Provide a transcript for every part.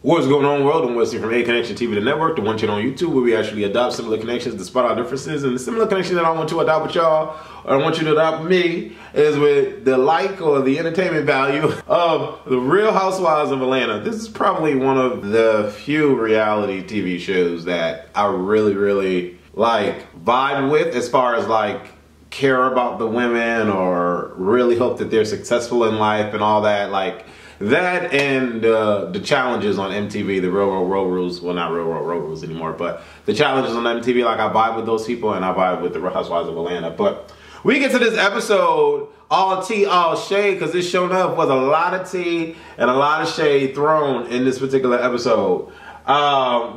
What's going on, world? I'm Wesley from A Connection TV, the network, the one channel on YouTube where we actually adopt similar connections despite our differences. And the similar connection that I want to adopt with y'all, or I want you to adopt with me, is with the like or the entertainment value of the Real Housewives of Atlanta. This is probably one of the few reality TV shows that I really like vibe with, as far as like care about the women or really hope that they're successful in life and all that. Like that and the challenges on MTV, the Real Road Rules, well, not Real Road Rules anymore, but the challenges on MTV, like I vibe with those people and I vibe with the Real Housewives of Atlanta. But we get to this episode, all tea, all shade, because this shown up was a lot of tea and a lot of shade thrown in this particular episode.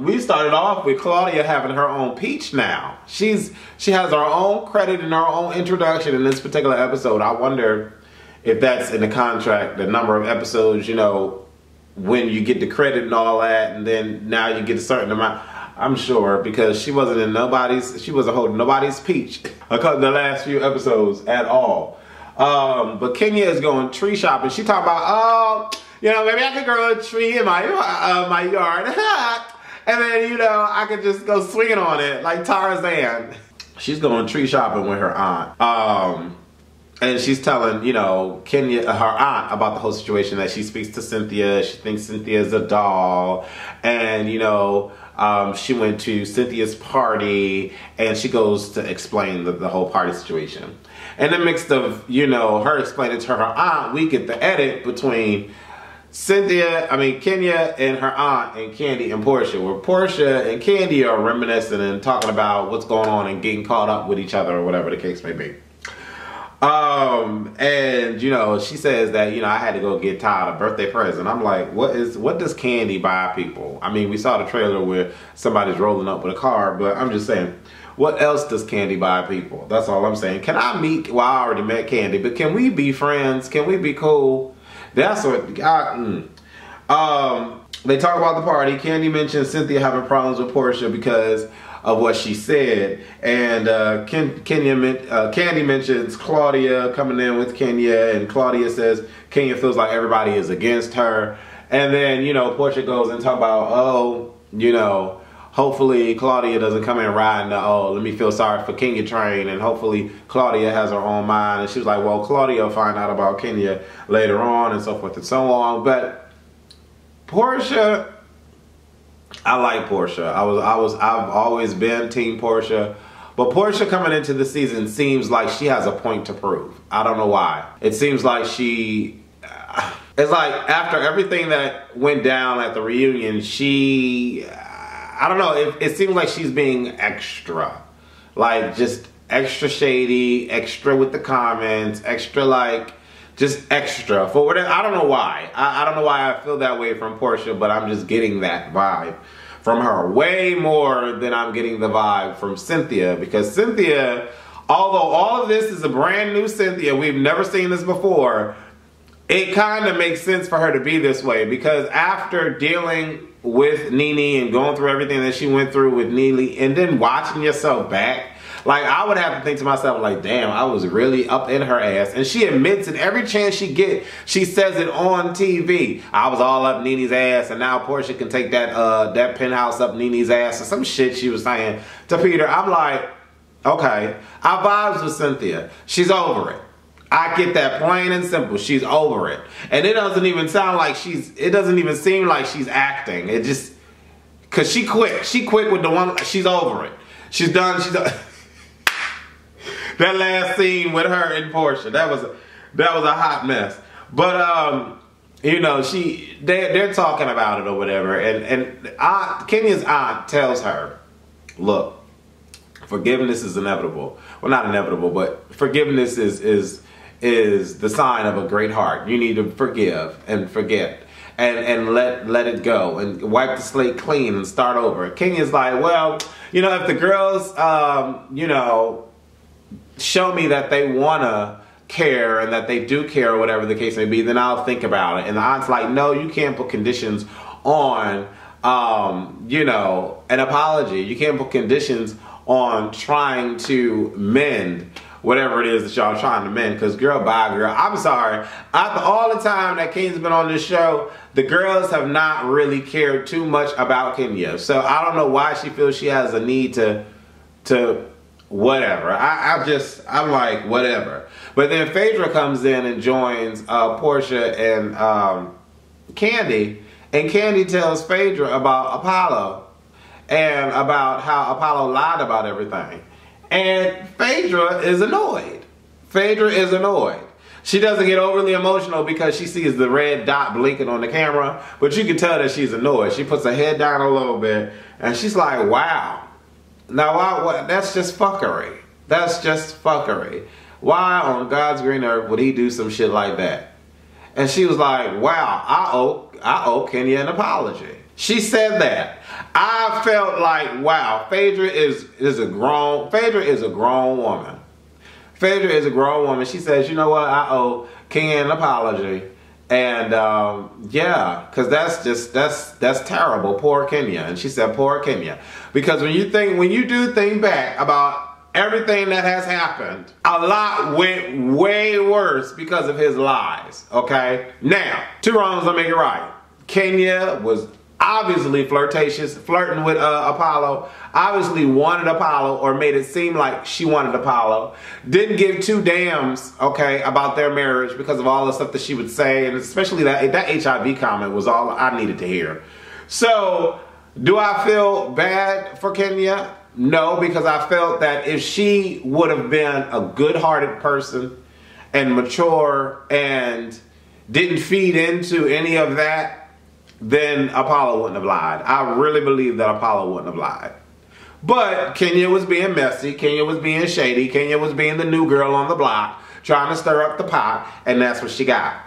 We started off with Claudia having her own peach now. She has her own credit and her own introduction in this particular episode. I wonder if that's in the contract, the number of episodes, you know, when you get the credit and all that, and then now you get a certain amount. I'm sure, because she wasn't holding nobody's peach the last few episodes at all. But Kenya is going tree shopping. She talking about, oh, you know, maybe I could grow a tree in my yard. And then, you know, I could just go swinging on it like Tarzan. She's going tree shopping with her aunt. And she's telling, you know, Kenya, her aunt, about the whole situation, that she speaks to Cynthia. She thinks Cynthia's a doll. And, you know, she went to Cynthia's party and she goes to explain the whole party situation. In the mix of, you know, her explaining to her aunt, we get the edit between Kenya and her aunt and Candy and Portia, where Portia and Candy are reminiscing and talking about what's going on and getting caught up with each other or whatever the case may be. And you know, she says that, you know, I had to go get Todd a birthday present. I'm like, what does Candy buy people? I mean, we saw the trailer where somebody's rolling up with a car, but I'm just saying, what else does Candy buy people? That's all I'm saying. Can I meet, well, I already met Candy, but can we be friends? Can we be cool? That's what, they talk about the party. Candy mentions Cynthia having problems with Portia because of what she said, and Candy mentions Claudia coming in with Kenya, and Claudia says Kenya feels like everybody is against her. And then, you know, Portia goes and talk about, oh, you know, hopefully Claudia doesn't come in riding the, oh, let me feel sorry for Kenya train, and hopefully Claudia has her own mind. And she was like, well, Claudia will find out about Kenya later on, and so forth and so on. But Portia, I like Portia. I've always been team Portia. But Portia coming into the season seems like she has a point to prove. I don't know why. It seems like it's like after everything that went down at the reunion, I don't know, it seems like she's being extra. Like just extra shady, extra with the comments, extra like, just extra for whatever. I don't know why. I don't know why I feel that way from Portia, but I'm just getting that vibe from her way more than I'm getting the vibe from Cynthia. Because Cynthia, although all of this is a brand new Cynthia, we've never seen this before, it kind of makes sense for her to be this way. Because after dealing with Nene and going through everything that she went through with Nene, and then watching yourself back, like, I would have to think to myself, like, damn, I was really up in her ass. And she admits it every chance she gets. She says it on TV. I was all up Nene's ass, and now Portia can take that penthouse up Nene's ass, or some shit she was saying to Peter. I'm like, okay, I vibes with Cynthia. She's over it. I get that, plain and simple. She's over it. And it doesn't even sound like it doesn't even seem like she's acting. It just, cause she quit. She quit with the one, she's over it. She's done, that last scene with her and Portia, that was a hot mess. But you know, they're talking about it or whatever, and Kenya's aunt tells her, look, forgiveness is inevitable. Well, not inevitable, but forgiveness is the sign of a great heart. You need to forgive and forget and let it go and wipe the slate clean and start over. Kenya's like, well, you know, if the girls you know, show me that they wanna care and that they do care or whatever the case may be, then I'll think about it. And the aunt's like, no, you can't put conditions on you know, an apology. You can't put conditions on trying to mend whatever it is that y'all trying to mend. Because girl, bye girl. I'm sorry. After all the time that Kenya's been on this show, the girls have not really cared too much about Kenya. So I don't know why she feels she has a need to whatever. I'm like, whatever. But then Phaedra comes in and joins Portia and Kandi. And Kandi tells Phaedra about Apollo and about how Apollo lied about everything. And Phaedra is annoyed. Phaedra is annoyed. She doesn't get overly emotional because she sees the red dot blinking on the camera, but you can tell that she's annoyed. She puts her head down a little bit and she's like, wow. Now, that's just fuckery. That's just fuckery. Why on God's green earth would he do some shit like that? And she was like, wow, I owe Kenya an apology. She said that. I felt like, wow, Phaedra is a grown woman. Phaedra is a grown woman. She says, you know what, I owe Kenya an apology. And yeah, because that's terrible. Poor Kenya. And she said, poor Kenya. Because when you do think back about everything that has happened, a lot went way worse because of his lies. Okay? Now, two wrongs don't make it right. Kenya was obviously flirtatious, flirting with Apollo, obviously wanted Apollo or made it seem like she wanted Apollo, didn't give two damns, okay, about their marriage because of all the stuff that she would say, and especially that HIV comment was all I needed to hear. So, do I feel bad for Kenya? No, because I felt that if she would have been a good-hearted person and mature and didn't feed into any of that, then Apollo wouldn't have lied. I really believe that Apollo wouldn't have lied. But Kenya was being messy. Kenya was being shady. Kenya was being the new girl on the block, trying to stir up the pot, and that's what she got.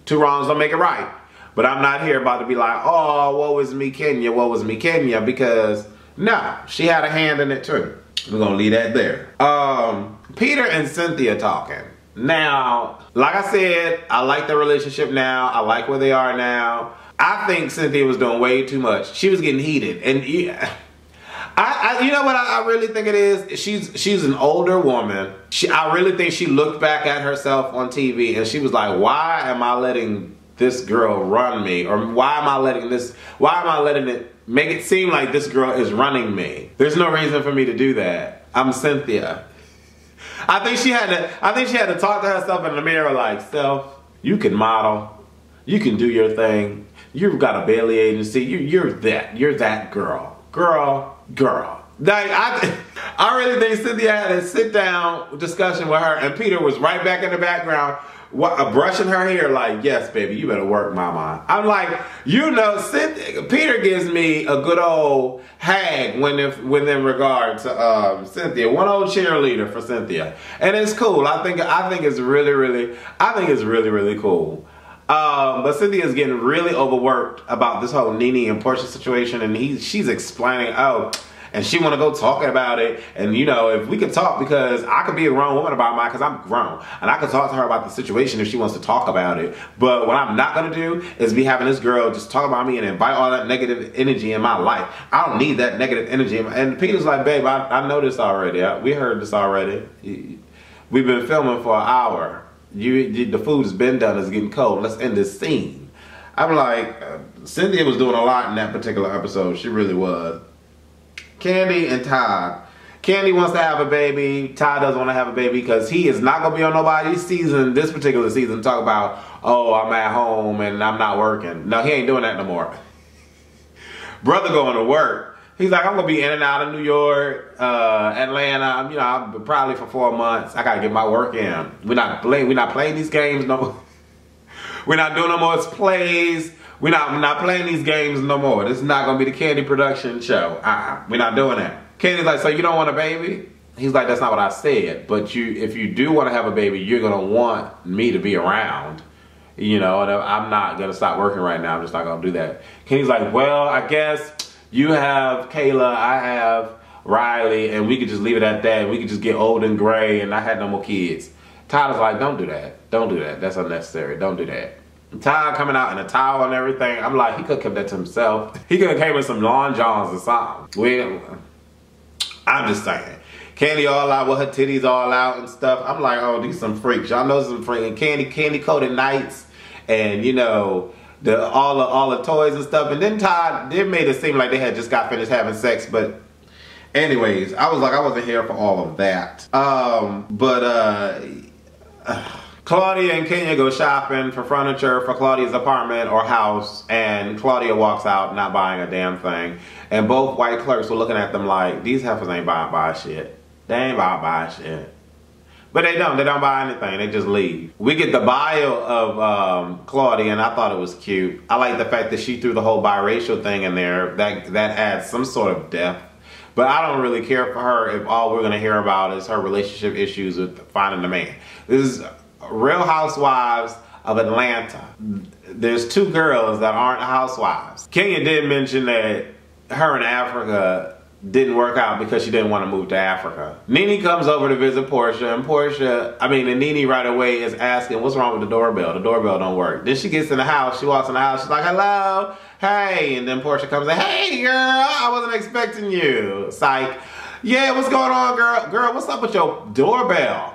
Two wrongs don't make it right. But I'm not here about to be like, oh, woe is me, Kenya, woe is me, Kenya, because no, she had a hand in it too. We're going to leave that there. Peter and Cynthia talking. Now, like I said, I like their relationship now. I like where they are now. I think Cynthia was doing way too much. She was getting heated. And yeah, you know what I really think it is? She's an older woman. I really think she looked back at herself on TV and she was like, why am I letting this girl run me? Or why am I letting it make it seem like this girl is running me? There's no reason for me to do that. I'm Cynthia. I think she had to talk to herself in the mirror like, self, you can model. You can do your thing. You've got a Bailey agency. You're that girl. Like, I really think Cynthia had a sit-down discussion with her, and Peter was right back in the background, brushing her hair like, yes, baby, you better work, mama. I'm like, you know, Peter gives me a good old hag when in regard to Cynthia. One old cheerleader for Cynthia. And it's cool. I think it's really cool. But Cynthia's getting really overworked about this whole Nene and Portia situation, and she's explaining, and she want to go talking about it, and you know, if we could talk, because I could be a grown woman about mine, because I'm grown, and I could talk to her about the situation if she wants to talk about it, but what I'm not going to do is be having this girl just talk about me and invite all that negative energy in my life. I don't need that negative energy. And Peter's like, babe, I know this already. We heard this already. We've been filming for an hour. The food has been done. It's getting cold. Let's end this scene. I'm like, Cynthia was doing a lot in that particular episode. She really was. Kandi and Todd. Kandi wants to have a baby. Todd doesn't want to have a baby because he is not going to be on nobody's season, this particular season, talk about, oh, I'm at home and I'm not working. No, he ain't doing that no more. Brother going to work. He's like, I'm going to be in and out of New York, Atlanta. You know, I'm probably for 4 months. I got to get my work in. We're not playing these games no more. We're not doing no more plays. We're not playing these games no more. This is not going to be the Kandi production show. We're not doing that. Kandi's like, so you don't want a baby? He's like, that's not what I said. But if you do want to have a baby, you're going to want me to be around. You know, and I'm not going to stop working right now. I'm just not going to do that. Kandi's like, well, I guess you have Kayla, I have Riley, and we could just leave it at that. We could just get old and gray, and I had no more kids. Todd is like, don't do that. Don't do that. That's unnecessary. Don't do that. Todd coming out in a towel and everything. I'm like, he could have kept that to himself. He could have came with some Long Johns or something. I'm just saying. Candy all out with her titties all out and stuff. I'm like, oh, these some freaks. Y'all know some freaking candy coated nights, and you know all the toys and stuff. And then Todd, they made it seem like they had just got finished having sex, but anyways, I was like, I wasn't here for all of that. Claudia and Kenya go shopping for furniture for Claudia's apartment or house, and Claudia walks out not buying a damn thing. And both white clerks were looking at them like, these heifers ain't buy shit. They ain't buy shit. But they don't buy anything, they just leave. We get the bio of Claudia, and I thought it was cute. I like the fact that she threw the whole biracial thing in there. That adds some sort of depth. But I don't really care for her if all we're gonna hear about is her relationship issues with finding a man. This is Real Housewives of Atlanta. There's two girls that aren't housewives. Kenya did mention that her in Africa didn't work out because she didn't want to move to Africa. Nene comes over to visit Portia, and Nene right away is asking, what's wrong with the doorbell? The doorbell don't work. Then she gets in the house, she walks in the house, she's like, hello, hey, and then Portia comes in, hey girl, I wasn't expecting you. Psych. Yeah, what's going on, girl? Girl, what's up with your doorbell?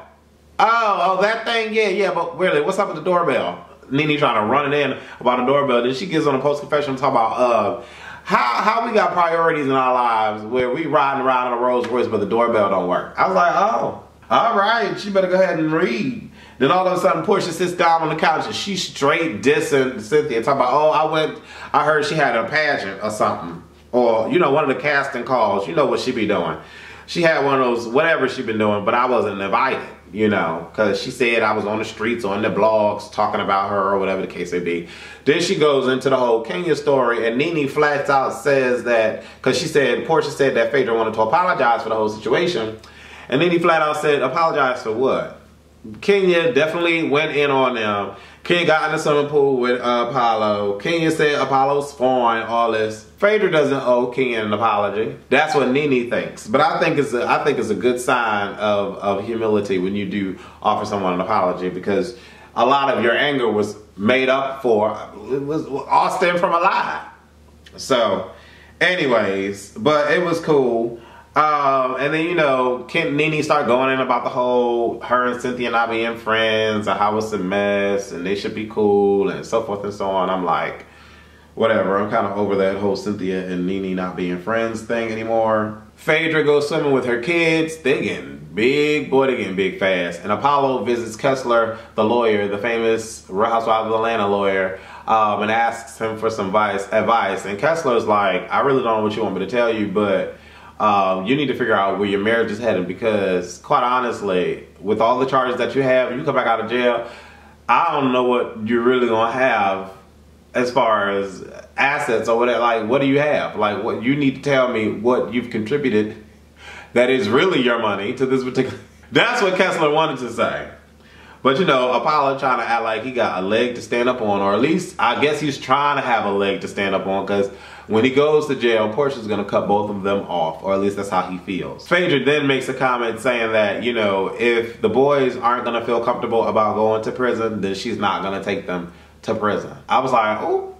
Oh, that thing, yeah, but really, what's up with the doorbell? Nene trying to run it in about the doorbell. Then she gets on a post-confession talking about, how we got priorities in our lives where we riding around in a Rolls Royce but the doorbell don't work. I was like, oh, all right, she better go ahead and read. Then all of a sudden Portia sits down on the couch and she's straight dissing Cynthia, talking about, oh, I heard she had a pageant or something. Or, you know, one of the casting calls, you know what she be doing. She had one of those, whatever she been doing, but I wasn't invited, you know, because she said I was on the streets or in the blogs talking about her or whatever the case may be. Then she goes into the whole Kenya story, and Nene flats out says that, because Portia said that Phaedra wanted to apologize for the whole situation, and Nene flat out said, apologize for what? Kenya definitely went in on them. Kenya got in the swimming pool with Apollo. Kenya said Apollo's fine, all this. Phaedra doesn't owe Kenya an apology. That's what Nene thinks. But I think it's a good sign of humility when you do offer someone an apology, because a lot of your anger was made up for. It was all stemmed from a lie. So, anyways, but it was cool. And then, you know, Nene started going in about the whole her and Cynthia not being friends, or how it's a mess and they should be cool and so forth and so on. I'm like, whatever, I'm kind of over that whole Cynthia and Nene not being friends thing anymore. Phaedra goes swimming with her kids. They getting big, boy, they getting big fast. And Apollo visits Kessler, the lawyer, the famous Real Housewives of Atlanta lawyer, and asks him for some advice. And Kessler's like, I really don't know what you want me to tell you, but you need to figure out where your marriage is headed, because quite honestly, with all the charges that you have, you come back out of jail, I don't know what you're really gonna have as far as assets or whatever. Like, what do you have? Like, what you need to tell me what you've contributed that is really your money to this particular. That's what Kessler wanted to say. But you know, Apollo trying to act like he got a leg to stand up on, or at least I guess he's trying to have a leg to stand up on, because when he goes to jail, Portia's gonna cut both of them off, or at least that's how he feels. Phaedra then makes a comment saying that, you know, if the boys aren't gonna feel comfortable about going to prison, then she's not gonna take them to prison. I was like, oh,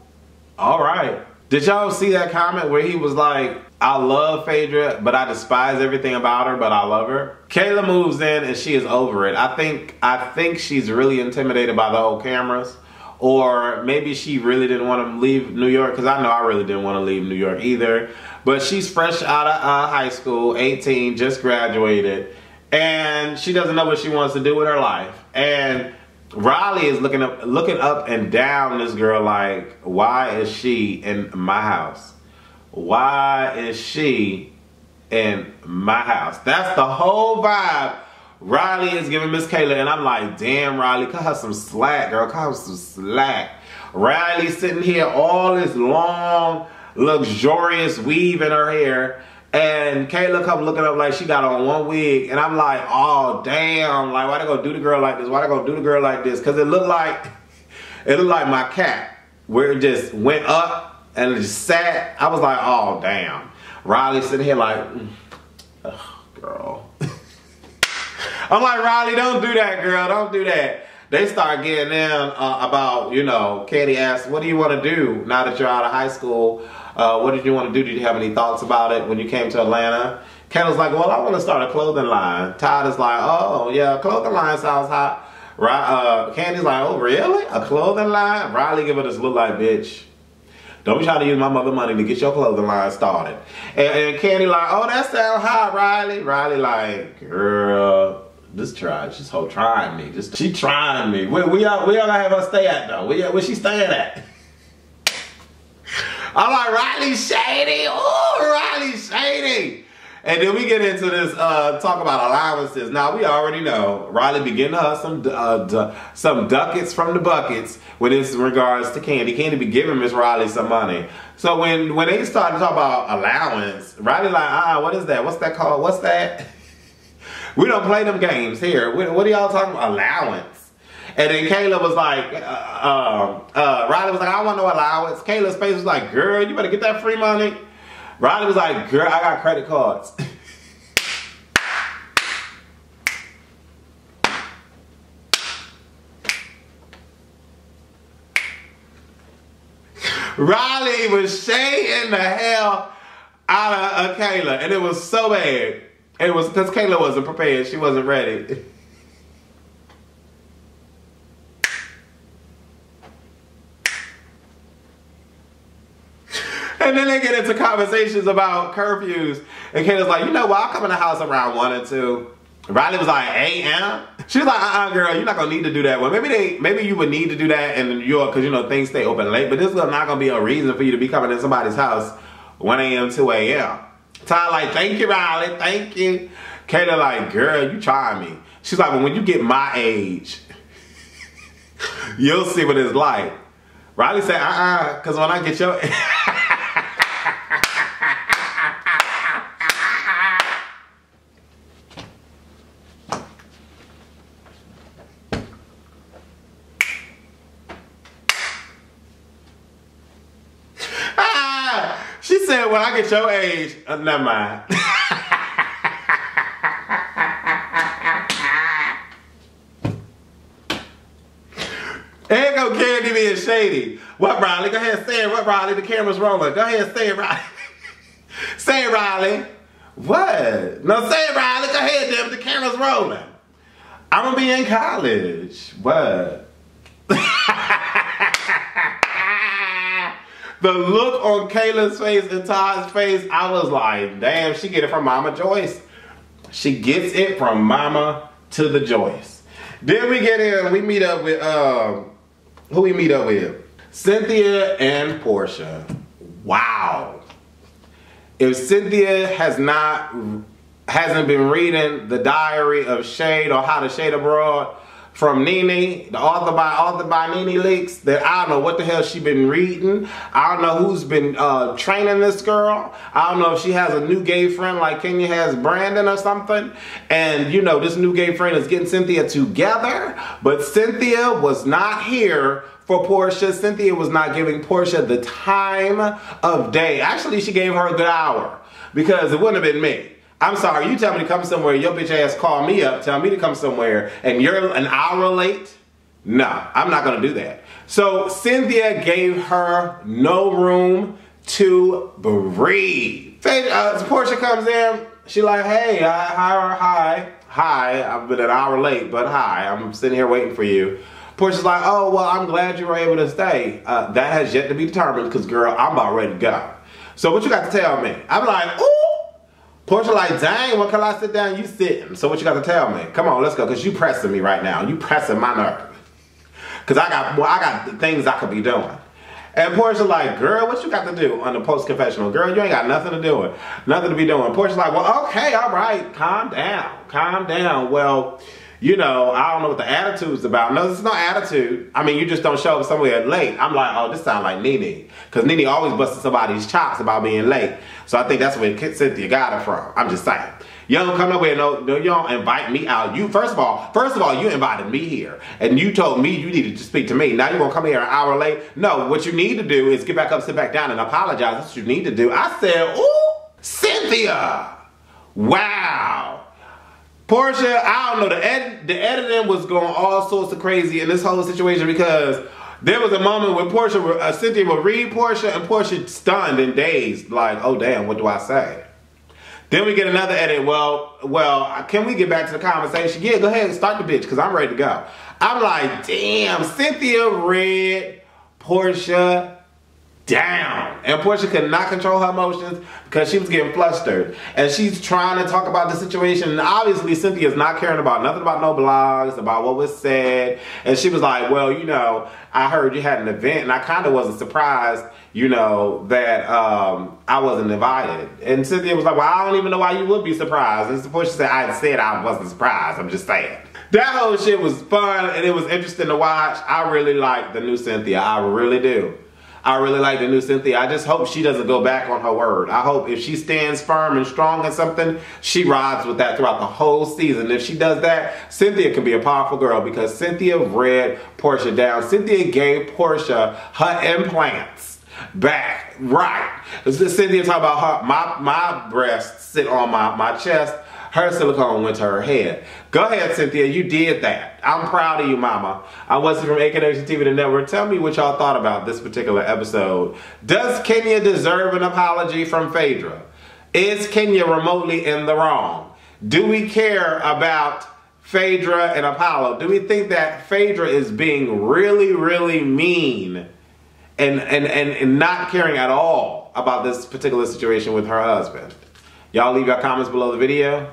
all right. Did y'all see that comment where he was like, I love Phaedra, but I despise everything about her, but I love her? Kayla moves in and she is over it. I think she's really intimidated by the whole cameras. Or maybe she really didn't want to leave New York, because I know I really didn't want to leave New York either. But she's fresh out of high school, 18, just graduated, and she doesn't know what she wants to do with her life. And Riley is looking up and down this girl like, why is she in my house? Why is she in my house? That's the whole vibe Riley is giving Miss Kayla, and I'm like, damn, Riley, cut her some slack, girl. Cut her some slack. Riley sitting here, all this long, luxurious weave in her hair, and Kayla come looking up like she got on one wig, and I'm like, oh, damn, like, why they gonna do the girl like this? Why they gonna do the girl like this? Because it looked like my cat, where it just went up and it just sat. I was like, oh, damn. Riley sitting here like, girl. I'm like, Riley, don't do that, girl. Don't do that. They start getting in about, you know, Katie asked, what do you want to do now that you're out of high school? What did you want to do? Did you have any thoughts about it when you came to Atlanta? Kayla's like, well, I want to start a clothing line. Todd is like, oh, yeah, clothing line sounds hot. Candy's like, oh, really? A clothing line? Riley give her this look like, bitch, don't be trying to use my mother money to get your clothing line started. And Candy like, oh, that sounds hot, Riley. Riley like, girl, this whole trying me. She trying me. Where y'all gonna have her stay at, though? Where she staying at? I'm like, Riley shady. Oh, Riley shady. And then we get into this talk about allowances. Now, we already know Riley be getting her some ducats from the buckets when it's in regards to Candy. Candy be giving Miss Riley some money. So when they start to talk about allowance, Riley like, what is that? What's that called? What's that? We don't play them games here. What are y'all talking about? Allowance. And then Kayla was like, Riley was like, I want no allowance. Kayla's face was like, girl, you better get that free money. Riley was like, girl, I got credit cards. Riley was shading the hell out of Kayla. And it was so bad. It was because Kayla wasn't prepared. She wasn't ready. And then they get into conversations about curfews. And Kayla's like, you know what? I'll come in the house around 1 or 2. Riley was like, a.m.? She was like, girl, you're not going to need to do that. Well, maybe you would need to do that in New York because, you know, things stay open late. But this is not going to be a reason for you to be coming in somebody's house 1 a.m., 2 a.m. Ty like, thank you, Riley. Thank you. Kayla like, girl, you trying me. She's like, well, when you get my age, you'll see what it's like. Riley said, because when I get your... She said, when I get your age, never mind. There go Candy being shady. What, Riley? Go ahead and say it. What, Riley? The camera's rolling. Go ahead and say it, Riley. Say it, Riley. What? No, say it, Riley. Go ahead, Deb. The camera's rolling. I'm going to be in college. What? The look on Kayla's face and Todd's face, I was like, damn, she get it from Mama Joyce. She gets it from Mama to the Joyce. Then we get in, we meet up with, who we meet up with? Cynthia and Portia. Wow. If Cynthia hasn't been reading The Diary of Shade or How to Shade Abroad from Nene, the author by Nene Leakes, that I don't know what the hell she been reading. I don't know who's been training this girl. I don't know if she has a new gay friend like Kenya has Brandon or something. And you know, this new gay friend is getting Cynthia together. But Cynthia was not here for Portia. Cynthia was not giving Portia the time of day. Actually, she gave her a good hour because it wouldn't have been me. I'm sorry, you tell me to come somewhere, your bitch ass call me up, tell me to come somewhere, and you're an hour late? No, I'm not going to do that. So Cynthia gave her no room to breathe. Portia comes in, she like, hey, hi, I've been an hour late, but hi, I'm sitting here waiting for you. Portia's like, oh, well, I'm glad you were able to stay. That has yet to be determined because, girl, I'm about ready to go. So what you got to tell me? I'm like, ooh. Portia like, dang, well, can I sit down? You sitting. So what you got to tell me? Come on, let's go, because you pressing me right now. You pressing my nerve. Because I got things I could be doing. And Portia like, girl, what you got to do on the post-confessional? Girl, you ain't got nothing to do. Nothing to be doing. Portia's like, well, okay, all right, calm down. Well, you know, I don't know what the attitude's about. No, there's no attitude. I mean, you just don't show up somewhere late. I'm like, oh, this sounds like Nene. Because Nene always busted somebody's chops about being late. So I think that's where Cynthia got it from. I'm just saying. You don't come nowhere, no, you don't invite me out. You, first of all, you invited me here. And you told me you needed to speak to me. Now you're going to come here an hour late? No, what you need to do is get back up, sit back down, and apologize. That's what you need to do. I said, ooh, Cynthia. Wow. Portia, I don't know, the editing was going all sorts of crazy in this whole situation because there was a moment when Portia, Cynthia would read Portia and Portia stunned and dazed, like, oh damn, what do I say? Then we get another edit. Well, can we get back to the conversation? Yeah, go ahead and start the bitch, because I'm ready to go. I'm like, damn, Cynthia read Portia down. And Portia could not control her emotions because she was getting flustered. And she's trying to talk about the situation. And obviously, Cynthia's not caring about nothing about no blogs, about what was said. And she was like, well, you know, I heard you had an event, and I kind of wasn't surprised, you know, that I wasn't invited. And Cynthia was like, well, I don't even know why you would be surprised. And Portia said, I said I wasn't surprised. I'm just saying. That whole shit was fun, and it was interesting to watch. I really like the new Cynthia. I really do. I really like the new Cynthia. I just hope she doesn't go back on her word. I hope if she stands firm and strong in something, she rides with that throughout the whole season. If she does that, Cynthia can be a powerful girl, because Cynthia read Portia down. Cynthia gave Portia her implants back. Right. Cynthia talked about her, my breasts sit on my chest. Her silicone went to her head. Go ahead, Cynthia. You did that. I'm proud of you, mama. I'm Wesley from A Connection TV, the network. Tell me what y'all thought about this particular episode. Does Kenya deserve an apology from Phaedra? Is Kenya remotely in the wrong? Do we care about Phaedra and Apollo? Do we think that Phaedra is being really, really mean and not caring at all about this particular situation with her husband? Y'all leave your comments below the video.